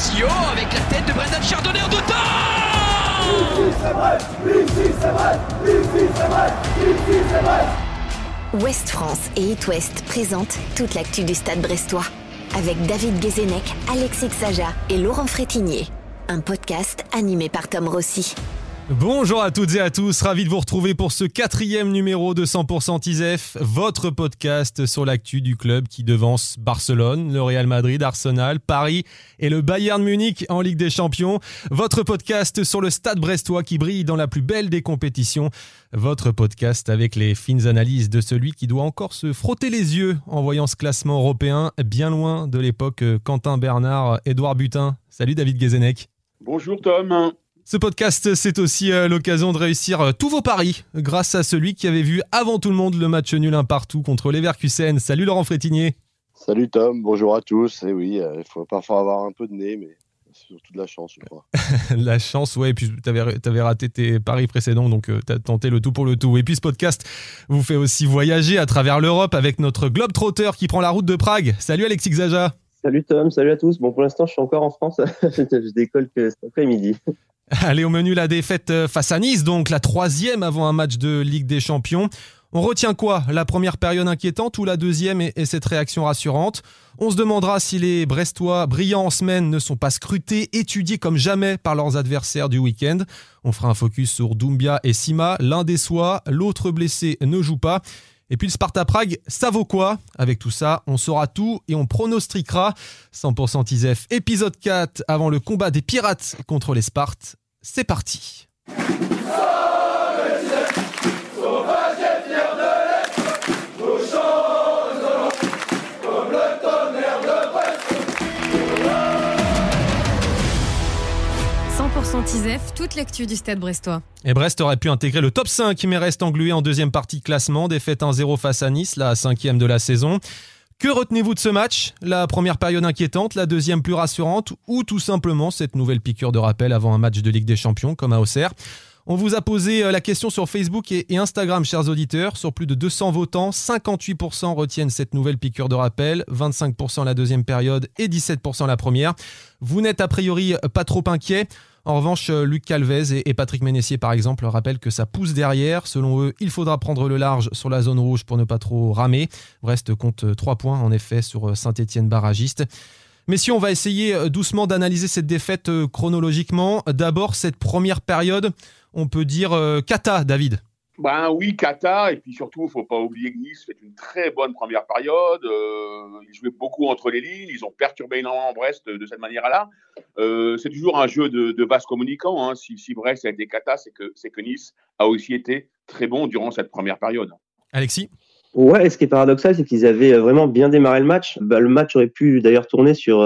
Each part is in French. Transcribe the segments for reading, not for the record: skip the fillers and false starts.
Genesio avec la tête de Brendan Chardonnay en deux temps. Ici c'est vrai, ici c'est vrai, ici c'est vrai, ici c'est vrai. Ouest France et It West présentent toute l'actu du Stade brestois avec David Guézenec, Alexis Saja et Laurent Frétinier. Un podcast animé par Tom Rossi. Bonjour à toutes et à tous, ravi de vous retrouver pour ce 4e numéro de 100% ISEF, votre podcast sur l'actu du club qui devance Barcelone, le Real Madrid, Arsenal, Paris et le Bayern Munich en Ligue des Champions. Votre podcast sur le Stade brestois qui brille dans la plus belle des compétitions. Votre podcast avec les fines analyses de celui qui doit encore se frotter les yeux en voyant ce classement européen bien loin de l'époque Quentin Bernard, Édouard Butin. Salut David Guézenec. Bonjour Tom. Ce podcast, c'est aussi l'occasion de réussir tous vos paris grâce à celui qui avait vu avant tout le monde le match nul 1 partout contre Leverkusen. Salut Laurent Frétinier. Salut Tom, bonjour à tous. Et oui, il faut parfois avoir un peu de nez, mais c'est surtout de la chance, je crois. La chance, ouais, et puis t'avais raté tes paris précédents, donc t'as tenté le tout pour le tout. Et puis ce podcast vous fait aussi voyager à travers l'Europe avec notre globe-trotteur qui prend la route de Prague. Salut Alexis Saja. Salut Tom, salut à tous. Bon, pour l'instant, je suis encore en France. Je décolle que cet après-midi. Allez, au menu, la défaite face à Nice, donc la 3e avant un match de Ligue des Champions. On retient quoi? La première période inquiétante ou la deuxième et cette réaction rassurante? On se demandera si les Brestois brillants en semaine ne sont pas scrutés, étudiés comme jamais par leurs adversaires du week-end. On fera un focus sur Doumbia et Sima. L'un déçoit, l'autre blessé ne joue pas. Et puis le Sparta Prague, ça vaut quoi? Avec tout ça, on saura tout et on pronostiquera. 100% ISEF, épisode 4, avant le combat des Pirates contre les Spartes. C'est parti. 100% ISEF, toute l'actu du Stade brestois. Et Brest aurait pu intégrer le top 5, mais reste englué en deuxième partie de classement. Défaite 1-0 face à Nice, la 5e de la saison. Que retenez-vous de ce match? La première période inquiétante, la deuxième plus rassurante, ou tout simplement cette nouvelle piqûre de rappel avant un match de Ligue des Champions comme à Auxerre? On vous a posé la question sur Facebook et Instagram, chers auditeurs. Sur plus de 200 votants, 58% retiennent cette nouvelle piqûre de rappel, 25% la deuxième période et 17% la première. Vous n'êtes a priori pas trop inquiets. En revanche, Luc Calvez et Patrick Ménessier, par exemple, rappellent que ça pousse derrière. Selon eux, il faudra prendre le large sur la zone rouge pour ne pas trop ramer. Brest compte 3 points, en effet, sur Saint-Étienne barragiste. Mais si on va essayer doucement d'analyser cette défaite chronologiquement, d'abord, cette première période, on peut dire cata, David. Ben oui, cata, et puis surtout, il ne faut pas oublier que Nice fait une très bonne première période. Ils jouaient beaucoup entre les lignes, ils ont perturbé énormément Brest de cette manière-là. C'est toujours un jeu de vases communicants. Hein. Si Brest a été cata, c'est que Nice a aussi été très bon durant cette première période. Alexis? Ouais, et ce qui est paradoxal, c'est qu'ils avaient vraiment bien démarré le match. Le match aurait pu d'ailleurs tourner sur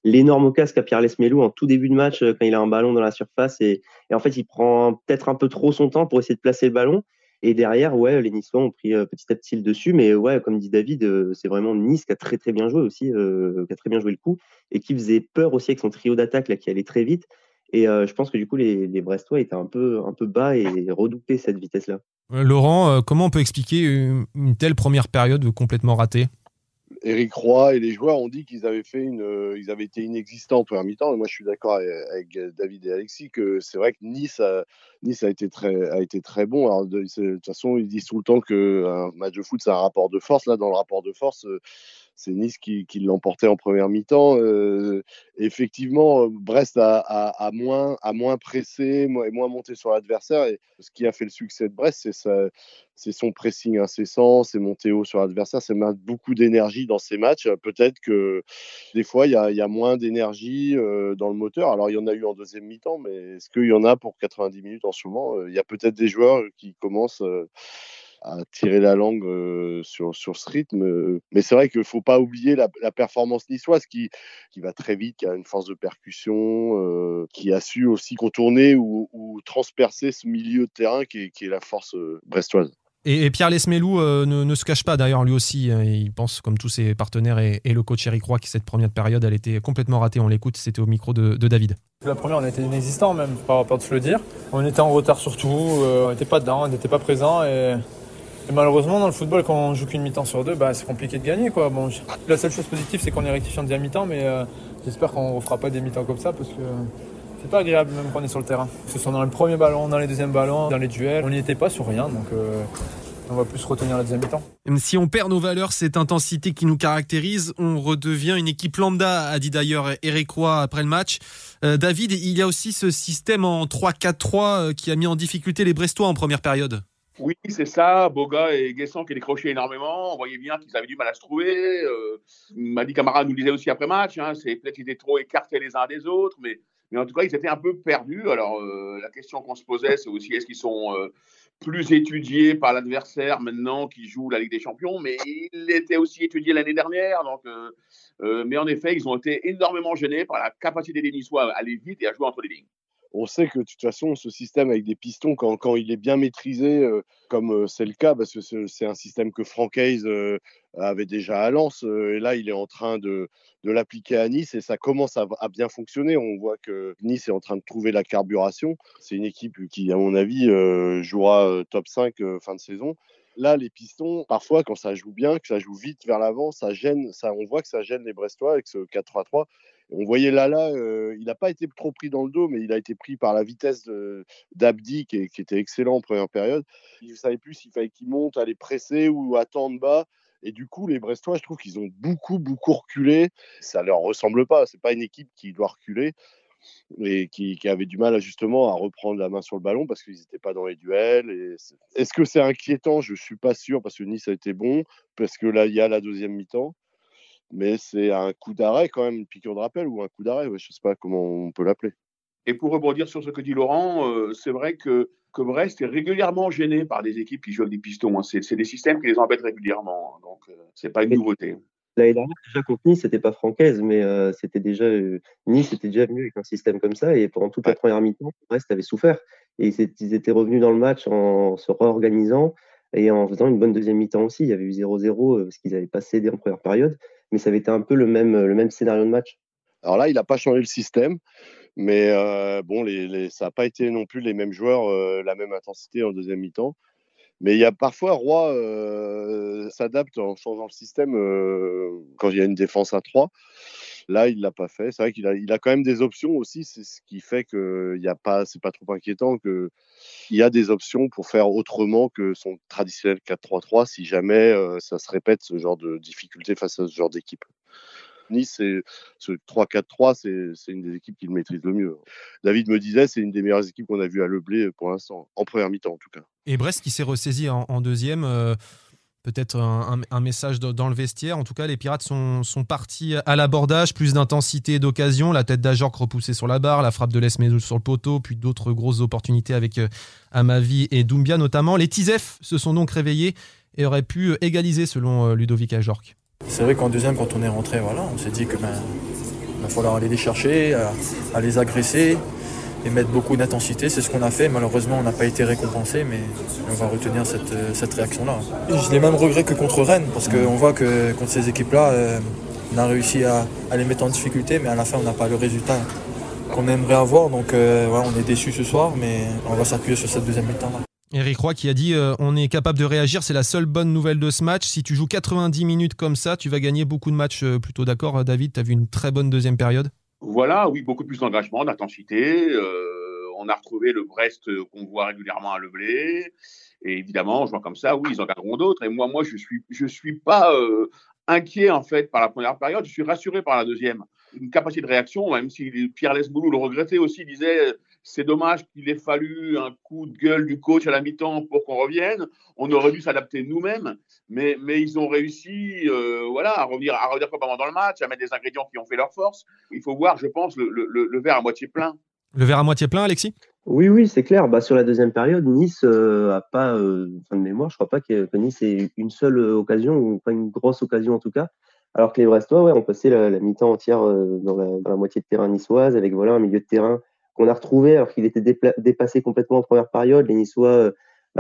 l'énorme casque à Pierre Lesmelou en tout début de match quand il a un ballon dans la surface. Et en fait, il prend peut-être un peu trop son temps pour essayer de placer le ballon. Et derrière, ouais, les Niçois ont pris petit à petit le dessus. Mais ouais, comme dit David, c'est vraiment Nice qui a très très bien joué aussi, qui a très bien joué le coup et qui faisait peur aussi avec son trio d'attaque là qui allait très vite. Et je pense que du coup, les Brestois étaient un peu bas et redoutaient cette vitesse-là. Laurent, comment on peut expliquer une telle première période complètement ratée? Éric Roy et les joueurs ont dit qu'ils avaient été inexistants en première mi-temps. Et moi, je suis d'accord avec David et Alexis que c'est vrai que Nice a été très bon. Alors, de toute façon, ils disent tout le temps qu'un match de foot, c'est un rapport de force. Là, dans le rapport de force, c'est Nice qui l'emportait en première mi-temps. Effectivement, Brest a moins pressé et moins monté sur l'adversaire. Et ce qui a fait le succès de Brest, c'est son pressing incessant, c'est monter haut sur l'adversaire, c'est mettre beaucoup d'énergie dans ces matchs. Peut-être que des fois, il y a moins d'énergie dans le moteur. Alors, il y en a eu en deuxième mi-temps, mais est-ce qu'il y en a pour 90 minutes en ce moment? Il y a peut-être des joueurs qui commencent à tirer la langue sur ce rythme. Mais c'est vrai qu'il ne faut pas oublier la performance niçoise qui va très vite, qui a une force de percussion, qui a su aussi contourner ou transpercer ce milieu de terrain qui est la force brestoise. Et Pierre Lesmelou ne se cache pas d'ailleurs lui aussi, il pense comme tous ses partenaires et le coach Éric Roy que cette première période elle était complètement ratée, on l'écoute, c'était au micro de David. La première on était inexistant même, pas peur de se le dire, on était en retard surtout, on n'était pas dedans, on n'était pas présent et malheureusement dans le football quand on joue qu'une mi-temps sur deux, c'est compliqué de gagner quoi. Bon, la seule chose positive c'est qu'on est rectifié en deuxième mi-temps mais J'espère qu'on ne refera pas des mi-temps comme ça parce que c'est pas agréable même quand on est sur le terrain. Que ce soit dans le premier ballon, dans les deuxièmes ballons, dans les duels, on n'y était pas sur rien, donc on va plus retenir la deuxième mi-temps. Même si on perd nos valeurs, cette intensité qui nous caractérise, on redevient une équipe lambda, a dit d'ailleurs Eric Roy après le match. David, il y a aussi ce système en 3-4-3 qui a mis en difficulté les Brestois en première période. Oui, c'est ça. Boga et Guessant qui décrochaient énormément. On voyait bien qu'ils avaient du mal à se trouver. Madi Camara nous le disait aussi après match. C'est peut-être qu'ils étaient trop écartés les uns des autres, mais en tout cas, ils étaient un peu perdus. Alors, la question qu'on se posait, c'est aussi est-ce qu'ils sont plus étudiés par l'adversaire maintenant qu'ils jouent la Ligue des Champions, mais ils étaient aussi étudiés l'année dernière. Donc, mais en effet, ils ont été énormément gênés par la capacité des Niçois à aller vite et à jouer entre les lignes. On sait que de toute façon, ce système avec des pistons, quand il est bien maîtrisé, comme c'est le cas, parce que c'est un système que Franck Hayes avait déjà à Lens, et là, il est en train de l'appliquer à Nice, et ça commence à bien fonctionner. On voit que Nice est en train de trouver la carburation. C'est une équipe qui, à mon avis, jouera top 5 fin de saison. Là, les pistons, parfois, quand ça joue bien, que ça joue vite vers l'avant, ça gêne. On voit que ça gêne les Brestois avec ce 4-3-3. On voyait Lala, il n'a pas été trop pris dans le dos, mais il a été pris par la vitesse d'Abdi, qui était excellent en première période. Il ne savait plus s'il fallait qu'il monte, aller presser ou attendre bas. Et du coup, les Brestois, je trouve qu'ils ont beaucoup reculé. Ça ne leur ressemble pas. Ce n'est pas une équipe qui doit reculer et qui avait du mal justement à reprendre la main sur le ballon parce qu'ils n'étaient pas dans les duels. Est-ce que c'est inquiétant ? Je ne suis pas sûr parce que Nice a été bon, parce que là, il y a la deuxième mi-temps. Mais c'est un coup d'arrêt quand même, une piqûre de rappel ou un coup d'arrêt, je ne sais pas comment on peut l'appeler. Et pour rebondir sur ce que dit Laurent, c'est vrai que Brest est régulièrement gêné par des équipes qui jouent avec des pistons. C'est des systèmes qui les embêtent régulièrement, donc c'est pas une nouveauté. L'année dernière, déjà contre Nice, c'était pas Francaise, mais c'était déjà Nice était déjà venu avec un système comme ça, et pendant toute la première mi-temps, Brest avait souffert. Et ils étaient revenus dans le match en se réorganisant et en faisant une bonne deuxième mi-temps aussi. Il y avait eu 0-0 parce qu'ils n'avaient pas cédé en première période, mais ça avait été un peu le même scénario de match. Alors là, il n'a pas changé le système, mais bon, ça n'a pas été non plus les mêmes joueurs, la même intensité en deuxième mi-temps. Mais il y a parfois, Roy s'adapte en changeant le système quand il y a une défense à 3. Là, il ne l'a pas fait. C'est vrai qu'il a quand même des options aussi. C'est ce qui fait que c'est pas trop inquiétant. Il y a des options pour faire autrement que son traditionnel 4-3-3 si jamais ça se répète ce genre de difficulté face à ce genre d'équipe. Nice, ce 3-4-3, c'est une des équipes qui le maîtrise le mieux. David me disait, c'est une des meilleures équipes qu'on a vues à Leblé pour l'instant, en première mi-temps en tout cas. Et Brest qui s'est ressaisi en deuxième, peut-être un message dans le vestiaire. En tout cas, les Pirates sont partis à l'abordage, plus d'intensité et d'occasion. La tête d'Ajorc repoussée sur la barre, la frappe de Lesmedou sur le poteau, puis d'autres grosses opportunités avec Amavi et Doumbia notamment. Les Tizef se sont donc réveillés et auraient pu égaliser selon Ludovic Ajorc. C'est vrai qu'en deuxième, quand on est rentré, on s'est dit qu'il va falloir aller les chercher, à les agresser et mettre beaucoup d'intensité. C'est ce qu'on a fait. Malheureusement, on n'a pas été récompensé, mais on va retenir cette réaction-là. Je l'ai même regret que contre Rennes, parce qu'on voit que contre ces équipes-là, on a réussi à les mettre en difficulté, mais à la fin, on n'a pas le résultat qu'on aimerait avoir. Donc on est déçus ce soir, mais on va s'appuyer sur cette deuxième mi-temps-là. Eric Roy qui a dit on est capable de réagir, c'est la seule bonne nouvelle de ce match. Si tu joues 90 minutes comme ça, tu vas gagner beaucoup de matchs. Plutôt d'accord, David, tu as vu une très bonne deuxième période. Voilà, oui, beaucoup plus d'engagement, d'intensité. On a retrouvé le Brest qu'on voit régulièrement à Leblé. Et évidemment, en jouant comme ça, oui, ils en gagneront d'autres. Et moi, je suis pas inquiet en fait par la première période. Je suis rassuré par la deuxième. Une capacité de réaction, même si Pierre Lesboulou le regrettait aussi, disait c'est dommage qu'il ait fallu un coup de gueule du coach à la mi-temps pour qu'on revienne. On aurait dû s'adapter nous-mêmes, mais ils ont réussi à revenir complètement dans le match, à mettre des ingrédients qui ont fait leur force. Il faut voir, je pense, le verre à moitié plein. Le verre à moitié plein, Alexis ? Oui, c'est clair. Sur la deuxième période, Nice a pas, fin de mémoire, je crois pas que Nice ait une seule occasion, ou pas une grosse occasion en tout cas. Alors que les Brestois ont passé la mi-temps entière dans la moitié de terrain niçoise, avec un milieu de terrain qu'on a retrouvé alors qu'il était dépassé complètement en première période. Les Niçois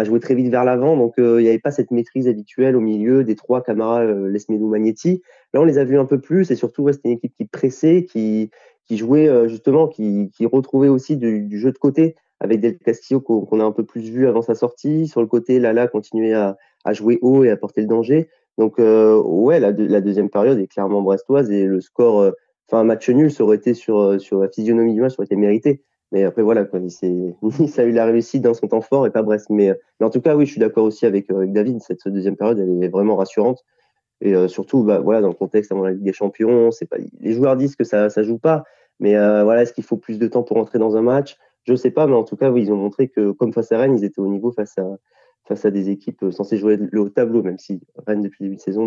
jouaient très vite vers l'avant, donc il n'y avait pas cette maîtrise habituelle au milieu des trois Camara, Lesmedou, Magnetti. Là, on les a vus un peu plus, et surtout, c'était une équipe qui pressait, qui jouait justement, qui retrouvait aussi du jeu de côté, avec Del Castillo qu'on a un peu plus vu avant sa sortie. Sur le côté, Lala continuait à jouer haut et à porter le danger. Donc, la deuxième période est clairement brestoise, et le score un match nul, ça aurait été sur la physionomie du match, ça aurait été mérité. Mais après, voilà, quoi, Nice a eu la réussite dans son temps fort et pas Brest. Mais en tout cas, oui, je suis d'accord aussi avec David. Cette deuxième période, elle est vraiment rassurante. Et surtout, voilà, dans le contexte avant la Ligue des Champions, c'est pas, les joueurs disent que ça joue pas. Mais voilà, est-ce qu'il faut plus de temps pour entrer dans un match? Je sais pas, mais en tout cas, oui, ils ont montré que, comme face à Rennes, ils étaient au niveau face à des équipes censées jouer le haut tableau, même si Rennes, depuis le début de saison,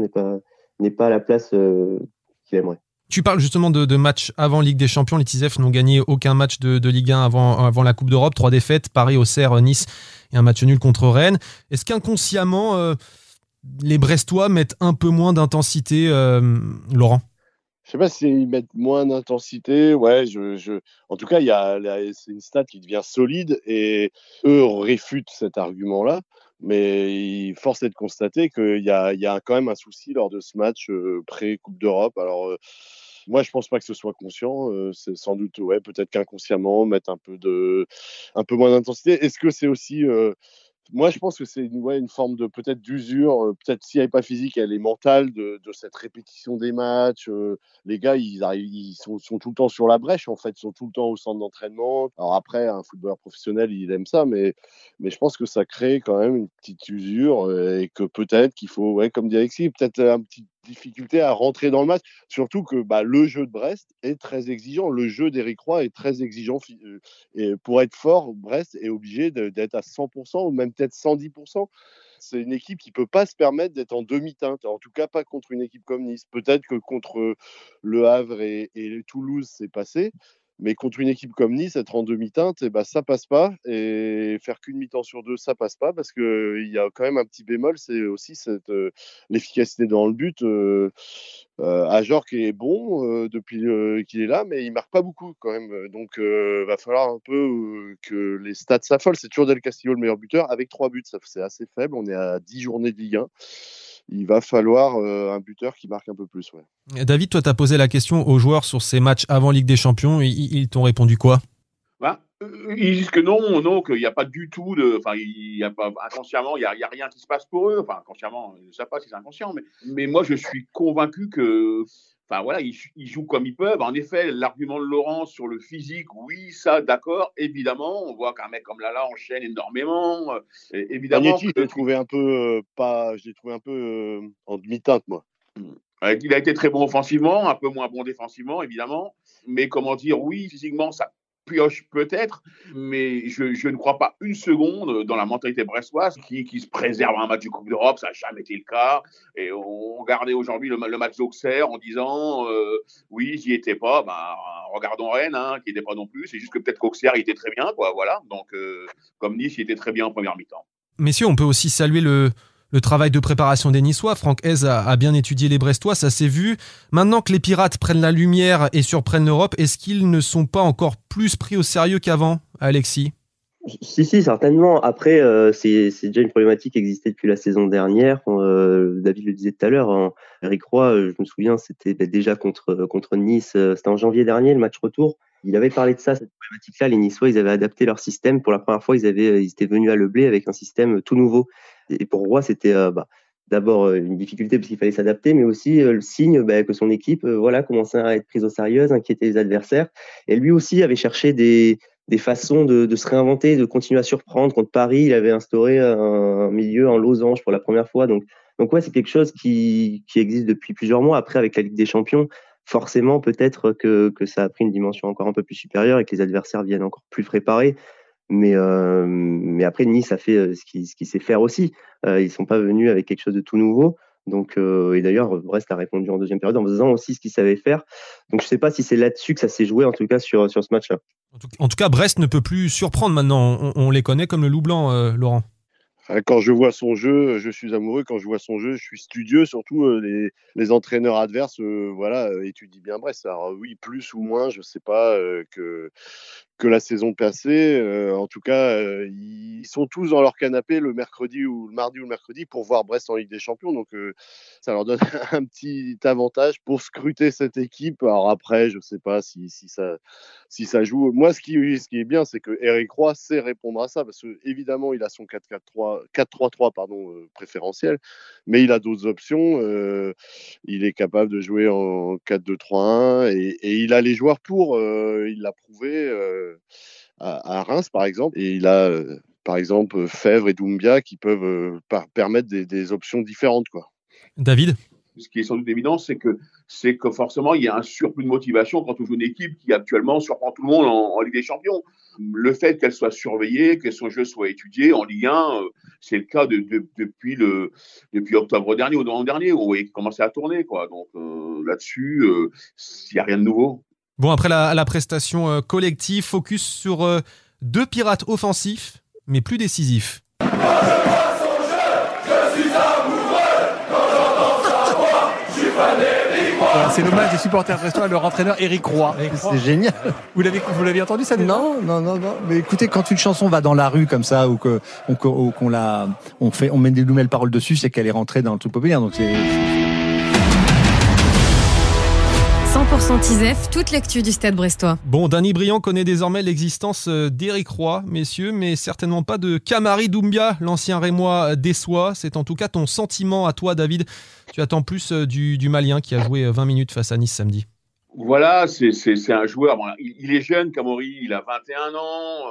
n'est pas à la place qu'il aimerait. Tu parles justement de matchs avant Ligue des Champions. Les Tisef n'ont gagné aucun match de Ligue 1 avant la Coupe d'Europe. 3 défaites, Paris, Auxerre, Nice et un match nul contre Rennes. Est-ce qu'inconsciemment, les Brestois mettent un peu moins d'intensité, Laurent? Je sais pas s'ils mettent moins d'intensité. Ouais, en tout cas, c'est une stat qui devient solide et eux réfutent cet argument-là. Mais force est de constater qu'il y a quand même un souci lors de ce match pré-Coupe d'Europe. Alors, moi, je pense pas que ce soit conscient. C'est sans doute, ouais, peut-être qu'inconsciemment, mettre un peu moins d'intensité. Est-ce que c'est aussi... moi, je pense que c'est une forme de peut-être d'usure, peut-être s'il n'y avait pas physique, elle est mentale de cette répétition des matchs. Les gars, ils sont tout le temps sur la brèche, en fait, ils sont tout le temps au centre d'entraînement. Alors après, un footballeur professionnel, il aime ça, mais je pense que ça crée quand même une petite usure et que peut-être qu'il faut, ouais, comme dit Alexis, peut-être une petite difficulté à rentrer dans le match. Surtout que le jeu de Brest est très exigeant. Le jeu d'Éric Roy est très exigeant. Et pour être fort, Brest est obligé d'être à 100% ou même peut-être 110%. C'est une équipe qui ne peut pas se permettre d'être en demi-teinte. En tout cas, pas contre une équipe comme Nice. Peut-être que contre Le Havre et Toulouse, c'est passé. Mais contre une équipe comme Nice, être en demi-teinte, ça passe pas. Et faire qu'une mi-temps sur deux, ça passe pas. Parce qu'il y a quand même un petit bémol, c'est aussi l'efficacité dans le but. Ajor qui est bon depuis qu'il est là, mais il marque pas beaucoup quand même. Donc, va falloir un peu que les stats s'affolent. C'est toujours Del Castillo le meilleur buteur avec 3 buts. C'est assez faible. On est à 10 journées de Ligue 1. Il va falloir un buteur qui marque un peu plus. Ouais. David, toi, tu as posé la question aux joueurs sur ces matchs avant Ligue des Champions. Ils t'ont répondu quoi? Ils disent que non, qu'il n'y a pas du tout il y a pas, inconsciemment, il y a rien qui se passe pour eux. Enfin, inconsciemment, je ne sais pas si c'est inconscient, mais moi, je suis convaincu que, ils jouent comme ils peuvent. En effet, l'argument de Laurent sur le physique, oui, ça, d'accord, évidemment. On voit qu'un mec comme Lala enchaîne énormément. Évidemment. Magnetti, je l'ai trouvé un peu en demi-teinte, moi. Il a été très bon offensivement, un peu moins bon défensivement, évidemment. Mais comment dire, oui, physiquement, ça pioche peut-être, mais je ne crois pas une seconde dans la mentalité brestoise qui se préserve un match du Coupe d'Europe. Ça n'a jamais été le cas. Et on regardait aujourd'hui le match d'Auxerre en disant oui, j'y étais pas. Regardons Rennes, qui n'était pas non plus. C'est juste que peut-être qu'Auxerre, il était très bien, quoi. Voilà. Donc, comme Nice, il était très bien en première mi-temps. Messieurs, on peut aussi saluer le travail de préparation des Niçois. Franck Hez a bien étudié les Brestois, ça s'est vu. Maintenant que les Pirates prennent la lumière et surprennent l'Europe, est-ce qu'ils ne sont pas encore plus pris au sérieux qu'avant, Alexis? Si, certainement. Après, c'est déjà une problématique qui existait depuis la saison dernière. David le disait tout à l'heure. Éric Roy, je me souviens, c'était déjà contre Nice. C'était en janvier dernier, le match retour. Il avait parlé de ça, cette problématique-là. Les Niçois, ils avaient adapté leur système. Pour la première fois, ils étaient venus à Le Blé avec un système tout nouveau. Et pour Roy, c'était d'abord une difficulté parce qu'il fallait s'adapter, mais aussi le signe que son équipe commençait à être prise au sérieux, inquiéter les adversaires. Et lui aussi avait cherché des façons de se réinventer, de continuer à surprendre. Contre Paris, il avait instauré un milieu en losange pour la première fois. Donc ouais, c'est quelque chose qui existe depuis plusieurs mois. Après, avec la Ligue des Champions, forcément, peut-être que ça a pris une dimension encore un peu plus supérieure et que les adversaires viennent encore plus préparés. Mais après, Nice a fait ce qu'il sait faire aussi. Ils sont pas venus avec quelque chose de tout nouveau. Donc, et d'ailleurs, Brest a répondu en deuxième période en faisant aussi ce qu'il savait faire. Donc, je sais pas si c'est là-dessus que ça s'est joué, en tout cas, sur ce match-là. En tout cas, Brest ne peut plus surprendre maintenant. On les connaît comme le loup blanc, Laurent. Quand je vois son jeu, je suis amoureux. Quand je vois son jeu, je suis studieux. Surtout, les entraîneurs adverses étudient bien Brest. Alors oui, plus ou moins, je sais pas, que la saison passée. En tout cas, ils sont tous dans leur canapé le mardi ou le mercredi pour voir Brest en Ligue des Champions. Donc, ça leur donne un petit avantage pour scruter cette équipe. Alors après, je sais pas si ça joue. Moi, ce qui est bien, c'est que Éric Roy sait répondre à ça parce que évidemment, il a son 4-4-2 4-3-3 préférentiel, mais il a d'autres options. Il est capable de jouer en 4-2-3-1 et il a les joueurs pour. Il l'a prouvé à Reims, par exemple, et il a par exemple Fèvre et Doumbia qui peuvent permettre des options différentes, quoi. David ? Ce qui est sans doute évident, c'est que forcément, il y a un surplus de motivation quand on joue une équipe qui actuellement surprend tout le monde en Ligue des Champions. Le fait qu'elle soit surveillée, que son jeu soit étudié en Ligue 1, c'est le cas depuis octobre dernier ou novembre dernier, où il commençait à tourner, quoi. Donc là-dessus, il n'y a rien de nouveau. Bon, après la prestation collective, focus sur 2 pirates offensifs, mais plus décisifs. C'est l'hommage des supporters brestois à leur entraîneur Éric Roy. C'est génial. Vous l'aviez entendu ça? Non. Mais écoutez, quand une chanson va dans la rue comme ça, ou on met des nouvelles paroles dessus, c'est qu'elle est rentrée dans le truc populaire. Donc c'est 100% TISEF, toute l'actu du Stade brestois. Bon, Danny Briand connaît désormais l'existence d'Éric Roy, messieurs, mais certainement pas de Kamari Doumbia, l'ancien Rémois d'Essois. C'est en tout cas ton sentiment à toi, David. Tu attends plus du Malien qui a joué 20 minutes face à Nice samedi. Voilà, c'est un joueur. Bon, il est jeune, Kamori, il a 21 ans.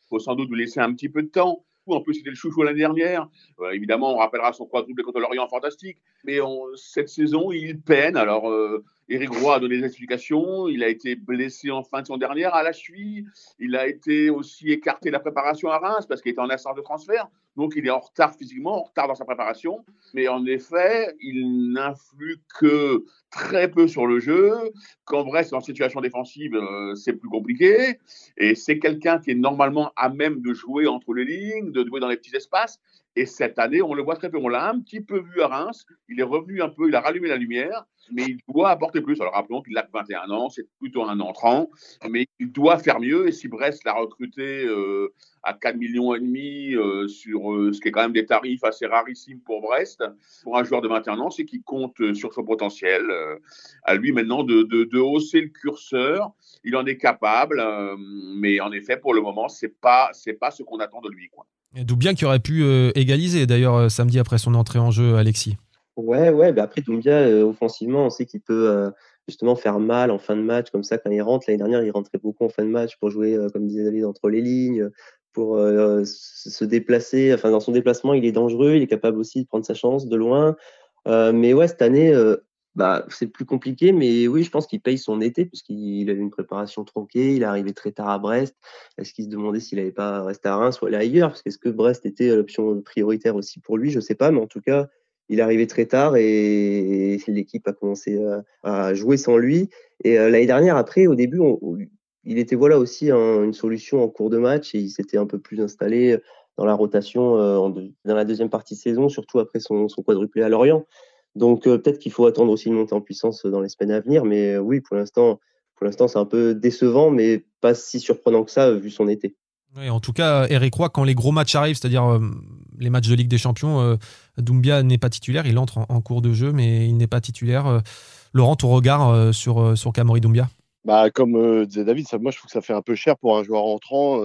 Faut sans doute lui laisser un petit peu de temps. En plus, c'était le chouchou l'année dernière. Évidemment, on rappellera son quadruplé contre Lorient fantastique. Mais cette saison, il peine. Alors, Éric Roy a donné des explications. Il a été blessé en fin de saison dernière à la cheville. Il a été aussi écarté de la préparation à Reims parce qu'il était en instance de transfert. Donc, il est en retard physiquement, en retard dans sa préparation. Mais en effet, il n'influe que très peu sur le jeu. Quand Brest est en situation défensive, c'est plus compliqué. Et c'est quelqu'un qui est normalement à même de jouer entre les lignes, de jouer dans les petits espaces. Et cette année, on le voit très peu. On l'a un petit peu vu à Reims. Il est revenu un peu, il a rallumé la lumière, mais il doit apporter plus. Alors rappelons qu'il a que 21 ans, c'est plutôt un entrant, mais il doit faire mieux. Et si Brest l'a recruté à 4,5 millions sur ce qui est quand même des tarifs assez rarissimes pour Brest, pour un joueur de 21 ans, c'est qu'il compte sur son potentiel. À lui maintenant de hausser le curseur. Il en est capable, mais en effet, pour le moment, c'est pas ce qu'on attend de lui, quoi. Et Doumbia qui aurait pu égaliser d'ailleurs samedi après son entrée en jeu, Alexis. Ouais, bah après Doumbia, offensivement, on sait qu'il peut justement faire mal en fin de match, comme ça quand il rentre. L'année dernière, il rentrait beaucoup en fin de match pour jouer, comme disait David, entre les lignes, pour se déplacer. Enfin, dans son déplacement, il est dangereux, il est capable aussi de prendre sa chance de loin. Mais ouais, cette année, c'est plus compliqué, mais oui, je pense qu'il paye son été, puisqu'il a eu une préparation tronquée, il est arrivé très tard à Brest. Est-ce qu'il se demandait s'il n'allait pas rester à Reims ou aller ailleurs? Parce qu'est-ce que Brest était l'option prioritaire aussi pour lui? Je ne sais pas, mais en tout cas, il est arrivé très tard et l'équipe a commencé à jouer sans lui. Et l'année dernière, après, au début, il était aussi une solution en cours de match et il s'était un peu plus installé dans la rotation dans la deuxième partie de saison, surtout après son quadruplé à Lorient. Donc peut-être qu'il faut attendre aussi une montée en puissance dans les semaines à venir, mais oui, pour l'instant c'est un peu décevant, mais pas si surprenant que ça vu son été. Oui, en tout cas, Éric Roy, quand les gros matchs arrivent, c'est-à-dire les matchs de Ligue des Champions, Doumbia n'est pas titulaire, il entre en cours de jeu, mais il n'est pas titulaire. Laurent, ton regard sur Kamori Doumbia? Comme disait David, moi je trouve que ça fait un peu cher pour un joueur entrant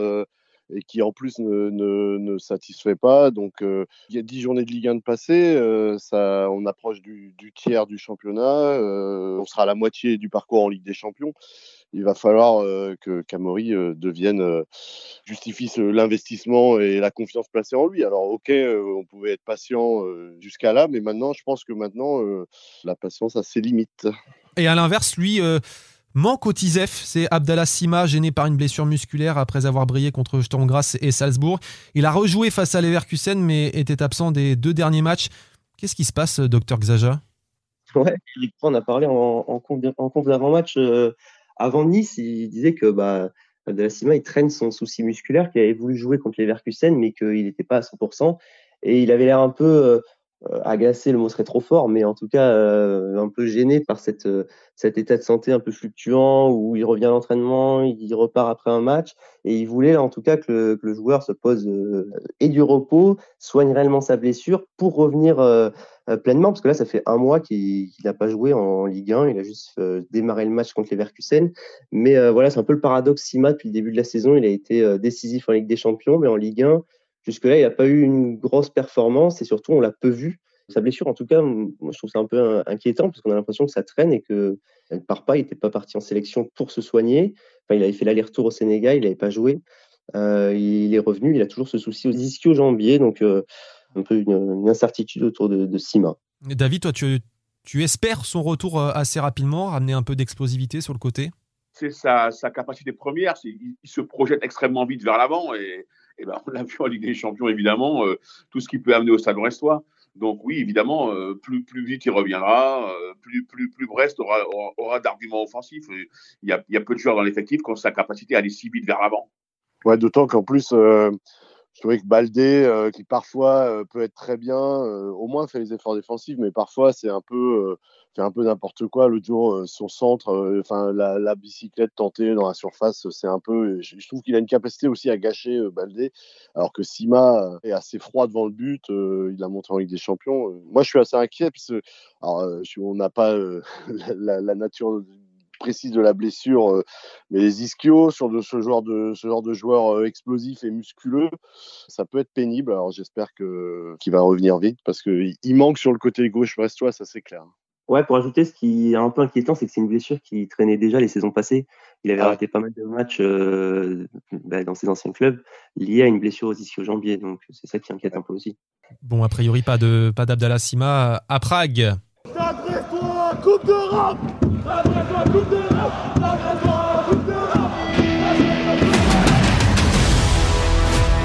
et qui en plus ne satisfait pas. Donc il y a 10 journées de Ligue 1 de passées, on approche du tiers du championnat, on sera à la moitié du parcours en Ligue des Champions. Il va falloir que Kamori justifie l'investissement et la confiance placée en lui. Alors ok, on pouvait être patient jusqu'à là, mais maintenant je pense que la patience a ses limites. Et à l'inverse, lui manque au TISEF, c'est Abdallah Sima, gêné par une blessure musculaire après avoir brillé contre Sturm Graz et Salzbourg. Il a rejoué face à Leverkusen, mais était absent des 2 derniers matchs. Qu'est-ce qui se passe, docteur Xhaja? Ouais, Eric Roy en a parlé en conf d'avant-match avant Nice. Il disait que Abdallah Sima, il traîne son souci musculaire, qu'il avait voulu jouer contre Leverkusen, mais qu'il n'était pas à 100%. Et il avait l'air un peu agacé, le mot serait trop fort, mais en tout cas un peu gêné par cet état de santé un peu fluctuant où il revient à l'entraînement, il repart après un match et il voulait en tout cas que le joueur se pose et du repos, soigne réellement sa blessure pour revenir pleinement, parce que là ça fait 1 mois qu'il n'a pas joué en Ligue 1, il a juste démarré le match contre les Leverkusen, mais voilà, c'est un peu le paradoxe. Sima, depuis le début de la saison, il a été décisif en Ligue des Champions, mais en Ligue 1 jusque-là, il n'a pas eu une grosse performance et surtout, on l'a peu vu. Sa blessure, en tout cas, moi, je trouve ça un peu inquiétant parce qu'on a l'impression que ça traîne et qu'il ne part pas. Il n'était pas parti en sélection pour se soigner. Enfin, il avait fait l'aller-retour au Sénégal, il n'avait pas joué. Il est revenu, il a toujours ce souci aux ischio-jambiers, donc un peu une incertitude autour de Sima. David, toi, tu espères son retour assez rapidement, ramener un peu d'explosivité sur le côté? C'est sa capacité première, il se projette extrêmement vite vers l'avant et ben, on l'a vu en Ligue des Champions évidemment, tout ce qu'il peut amener au Stade Brestois. Donc oui, évidemment, plus vite il reviendra, plus Brest aura d'arguments offensifs. Il y a peu de joueurs dans l'effectif qui ont sa capacité à aller si vite vers l'avant. Ouais, d'autant qu'en plus, je trouvais que Baldé, qui parfois peut être très bien, au moins fait les efforts défensifs, mais parfois c'est un peu fait un peu n'importe quoi. L'autre jour, son centre, la bicyclette tentée dans la surface, c'est un peu. Je trouve qu'il a une capacité aussi à gâcher Baldé, alors que Sima est assez froid devant le but. Il l'a montré en Ligue des Champions. Moi, je suis assez inquiet parce que on n'a pas la nature précise de la blessure, mais les ischios sur ce genre de joueur explosif et musculeux, ça peut être pénible. Alors j'espère qu'il va revenir vite parce qu'il manque sur le côté gauche brestois, ça c'est clair. Ouais, pour ajouter, ce qui est un peu inquiétant, c'est que c'est une blessure qui traînait déjà les saisons passées. Il avait raté pas mal de matchs dans ses anciens clubs liés à une blessure aux ischio-jambiers, donc c'est ça qui inquiète un peu aussi. Bon, a priori pas d'Abdallah Sima à Prague. Stade Brestois, Coupe d'Europe! Stade Brestois, Coupe d'Europe! Stade Brestois, Coupe d'Europe!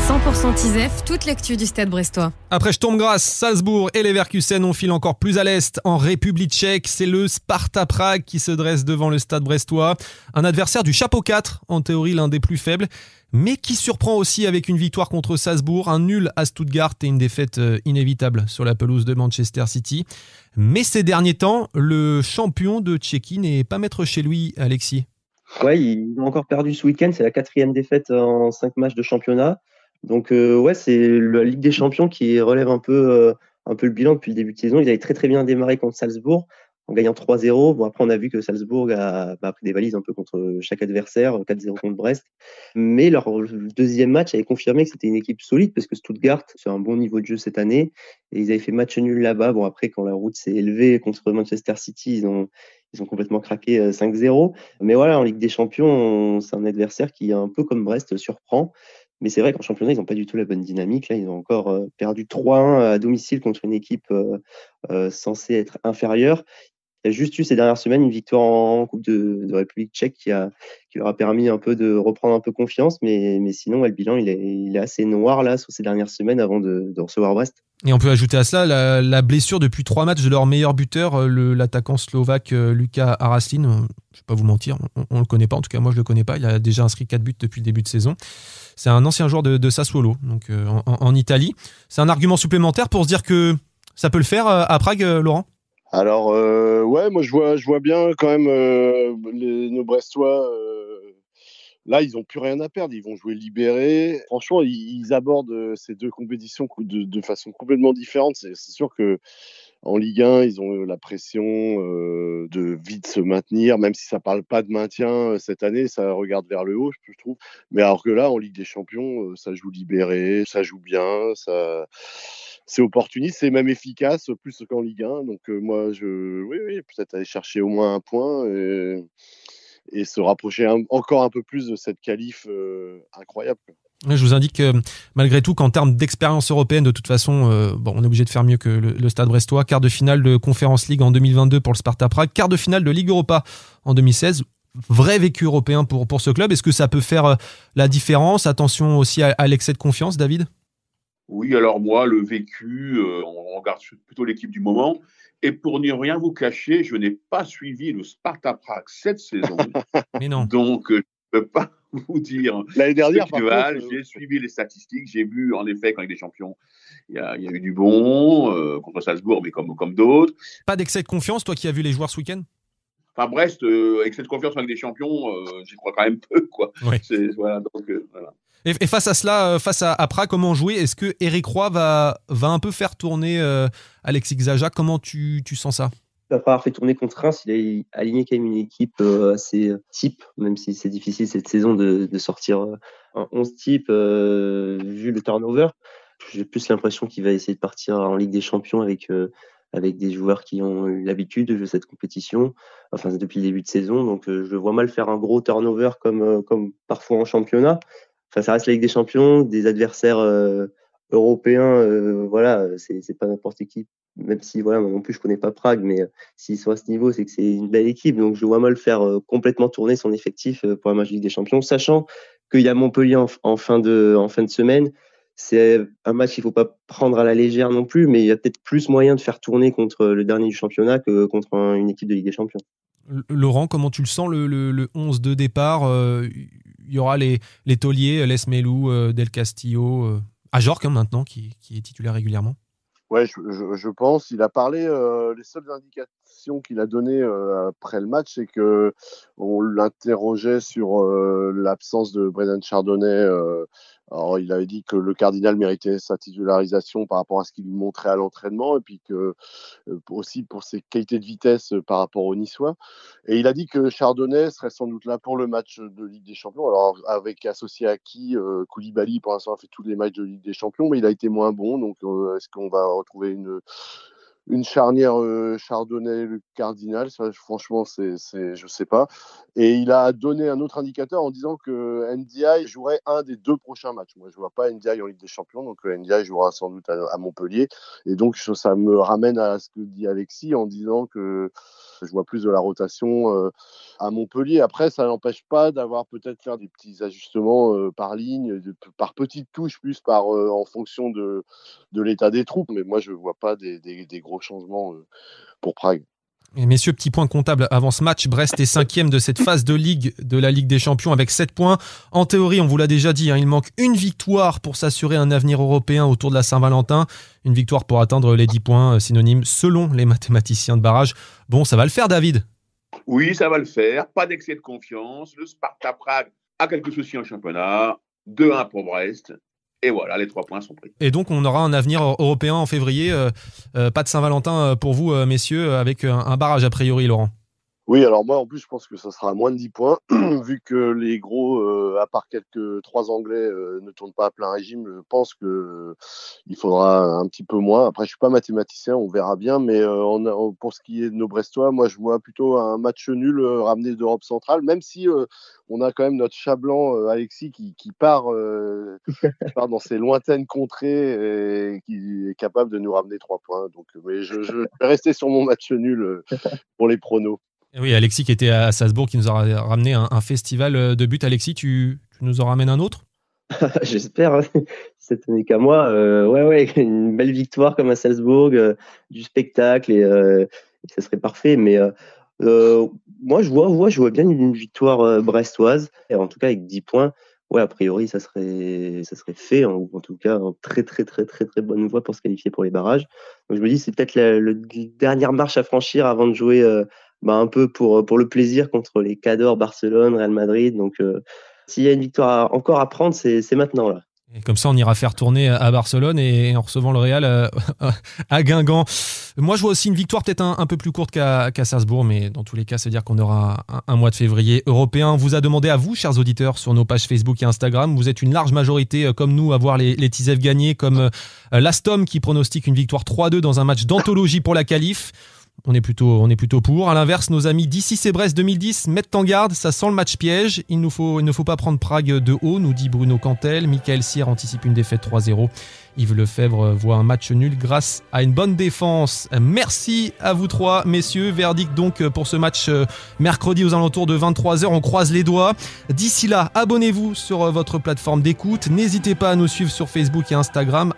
100% Tisef, toute l'actu du Stade Brestois. Après Sturm-Graz, Salzbourg et Leverkusen, on file encore plus à l'est en République tchèque. C'est le Sparta Prague qui se dresse devant le Stade Brestois. Un adversaire du chapeau 4, en théorie l'un des plus faibles, mais qui surprend aussi avec une victoire contre Salzbourg, un nul à Stuttgart et une défaite inévitable sur la pelouse de Manchester City. Mais ces derniers temps, le champion de Tchéquie n'est pas maître chez lui, Alexis. Ouais, ils ont encore perdu ce week-end, c'est la 4e défaite en 5 matchs de championnat. Donc c'est la Ligue des Champions qui relève un peu le bilan depuis le début de saison. Ils avaient très très bien démarré contre Salzbourg en gagnant 3-0. Bon, après on a vu que Salzbourg a pris des valises un peu contre chaque adversaire, 4-0 contre Brest. Mais leur deuxième match avait confirmé que c'était une équipe solide parce que Stuttgart, c'est un bon niveau de jeu cette année. Et ils avaient fait match nul là-bas. Bon, après quand la route s'est élevée contre Manchester City, ils ont complètement craqué 5-0. Mais voilà, en Ligue des Champions, c'est un adversaire qui, un peu comme Brest, surprend. Mais c'est vrai qu'en championnat, ils n'ont pas du tout la bonne dynamique. Là, ils ont encore perdu 3-1 à domicile contre une équipe censée être inférieure. Il y a juste eu ces dernières semaines une victoire en Coupe de République tchèque qui leur a permis un peu de reprendre un peu confiance. Mais sinon, le bilan, il est assez noir là sur ces dernières semaines avant de recevoir Brest. Et on peut ajouter à cela la blessure depuis 3 matchs de leur meilleur buteur, l'attaquant slovaque Luka Haraslin. Je ne vais pas vous mentir, on ne le connaît pas. En tout cas, moi, je ne le connais pas. Il a déjà inscrit 4 buts depuis le début de saison. C'est un ancien joueur de Sassuolo, donc en Italie. C'est un argument supplémentaire pour se dire que ça peut le faire à Prague, Laurent ? Alors, ouais, moi, je vois bien quand même nos Brestois. Là, ils n'ont plus rien à perdre. Ils vont jouer libérés. Franchement, ils abordent ces deux compétitions de façon complètement différente. C'est sûr que en Ligue 1, ils ont la pression de vite se maintenir, même si ça ne parle pas de maintien cette année, ça regarde vers le haut, je trouve. Mais alors que là, en Ligue des Champions, ça joue libéré, ça joue bien, c'est opportuniste, c'est même efficace, plus qu'en Ligue 1. Donc moi, oui, peut-être aller chercher au moins un point et se rapprocher encore un peu plus de cette qualif incroyable. Je vous indique malgré tout qu'en termes d'expérience européenne, de toute façon, on est obligé de faire mieux que le Stade Brestois. Quart de finale de Conference League en 2022 pour le Sparta Prague, quart de finale de Ligue Europa en 2016. Vrai vécu européen pour ce club. Est-ce que ça peut faire la différence ? Attention aussi à l'excès de confiance, David ? Oui, alors moi, le vécu, on regarde plutôt l'équipe du moment. Et pour ne rien vous cacher, je n'ai pas suivi le Sparta Prague cette saison. Mais non. Donc, je ne peux pas vous dire. L'année dernière, j'ai suivi les statistiques. J'ai vu, en effet, qu'avec des champions, il y a eu du bon contre Salzbourg, mais comme d'autres. Pas d'excès de confiance, toi qui as vu les joueurs ce week-end ? Enfin, Brest, excès de confiance avec des champions, j'y crois quand même peu, quoi. Oui. Voilà. Et face à cela, face à Prague, comment jouer ? Est-ce que Éric Roy va un peu faire tourner Alexis Xhaka ? Comment tu sens ça ? Après avoir fait tourner contre Reims, il a aligné quand même une équipe assez type, même si c'est difficile cette saison de sortir un 11 type vu le turnover. J'ai plus l'impression qu'il va essayer de partir en Ligue des Champions avec des joueurs qui ont eu l'habitude de cette compétition, enfin depuis le début de saison. Donc je le vois mal faire un gros turnover comme parfois en championnat. Enfin, ça reste la Ligue des Champions, des adversaires européens, voilà, c'est pas n'importe qui. Même si voilà, moi non plus je connais pas Prague, mais s'ils sont à ce niveau, c'est que c'est une belle équipe. Donc je vois mal faire complètement tourner son effectif pour un match de Ligue des Champions, sachant qu'il y a Montpellier en fin de semaine. C'est un match qu'il faut pas prendre à la légère non plus, mais il y a peut-être plus moyen de faire tourner contre le dernier du championnat que contre une équipe de Ligue des Champions. Laurent, comment tu le sens le 11 de départ? Il y aura les tauliers, Les Melou, Del Castillo, Ajorc maintenant qui est titulaire régulièrement. Ouais, je pense. Il a parlé, les seules indications qu'il a données après le match, c'est que on l'interrogeait sur l'absence de Brendan Chardonnay. Alors, il avait dit que le Cardinal méritait sa titularisation par rapport à ce qu'il lui montrait à l'entraînement, et puis que aussi pour ses qualités de vitesse par rapport aux Niçois. Et il a dit que Chardonnay serait sans doute là pour le match de Ligue des Champions. Alors, avec associé à qui Koulibaly, pour l'instant, a fait tous les matchs de Ligue des Champions, mais il a été moins bon. Donc, est-ce qu'on va retrouver une charnière Chardonnay le Cardinal? Ça, franchement, je sais pas. Et il a donné un autre indicateur en disant que Ndiaye jouerait un des 2 prochains matchs. Moi, je vois pas Ndiaye en Ligue des Champions, donc Ndiaye jouera sans doute à Montpellier. Et donc ça me ramène à ce que dit Alexis en disant que je vois plus de la rotation à Montpellier. Après, ça n'empêche pas d'avoir peut-être faire des petits ajustements par ligne, par petites touches, plus en fonction de l'état des troupes. Mais moi, je vois pas des gros changements pour Prague. Et messieurs, petit point comptable avant ce match. Brest est 5e de cette phase de Ligue de la Ligue des Champions avec 7 points. En théorie, on vous l'a déjà dit, il manque une victoire pour s'assurer un avenir européen autour de la Saint-Valentin. Une victoire pour atteindre les 10 points synonymes selon les mathématiciens de barrage. Bon, ça va le faire, David? Oui, ça va le faire. Pas d'excès de confiance. Le Sparta Prague a quelques soucis en championnat. 2-1 pour Brest. Et voilà, les 3 points sont pris. Et donc, on aura un avenir européen en février. Pas de Saint-Valentin pour vous, messieurs, avec un barrage a priori, Laurent. Oui, alors moi, en plus, je pense que ça sera à moins de 10 points, vu que les gros, à part quelques 3 Anglais, ne tournent pas à plein régime. Je pense qu'il faudra un petit peu moins. Après, je suis pas mathématicien, on verra bien. Mais pour ce qui est de nos Brestois, moi, je vois plutôt un match nul ramené d'Europe centrale, même si on a quand même notre chat blanc, Alexis, qui part dans ces lointaines contrées et qui est capable de nous ramener 3 points. Donc, mais je vais rester sur mon match nul pour les pronos. Et oui, Alexis qui était à Salzbourg, qui nous a ramené un festival de buts. Alexis, tu nous en ramènes un autre? J'espère, si ça tenait qu'à moi. Ouais, une belle victoire comme à Salzbourg, du spectacle, et ça serait parfait. Mais moi, je vois bien une victoire brestoise, et en tout cas avec 10 points. Ouais, a priori, ça serait fait, ou en tout cas en très très très très très bonne voie pour se qualifier pour les barrages. Donc je me dis, c'est peut-être la dernière marche à franchir avant de jouer un peu pour le plaisir contre les Cador, Barcelone, Real Madrid. Donc s'il y a une victoire encore à prendre, c'est maintenant là. Et comme ça, on ira faire tourner à Barcelone et en recevant le Real à Guingamp. Moi, je vois aussi une victoire peut-être un peu plus courte qu'à Salzbourg, mais dans tous les cas, ça veut dire qu'on aura un mois de février européen. On vous a demandé à vous, chers auditeurs, sur nos pages Facebook et Instagram. Vous êtes une large majorité, comme nous, à voir les Tisef gagner, comme l'Astom qui pronostique une victoire 3-2 dans un match d'anthologie pour la qualif. On est plutôt pour. À l'inverse, nos amis d'ici c'est Brest 2010 mettent en garde, ça sent le match piège. Il ne faut pas prendre Prague de haut, nous dit Bruno Cantel. Michael Cyr anticipe une défaite 3-0. Yves Lefebvre voit un match nul grâce à une bonne défense. Merci à vous 3, messieurs. Verdict donc pour ce match mercredi aux alentours de 23h. On croise les doigts. D'ici là, abonnez-vous sur votre plateforme d'écoute. N'hésitez pas à nous suivre sur Facebook et Instagram,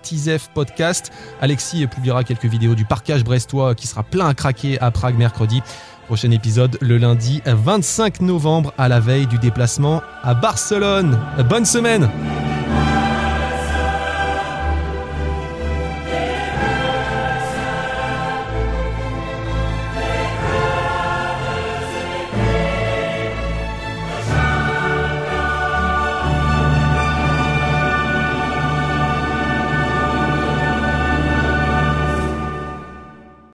@TizefPodcast. Alexis publiera quelques vidéos du parquage brestois qui sera plein à craquer à Prague mercredi. Prochain épisode le lundi 25 novembre à la veille du déplacement à Barcelone. Bonne semaine!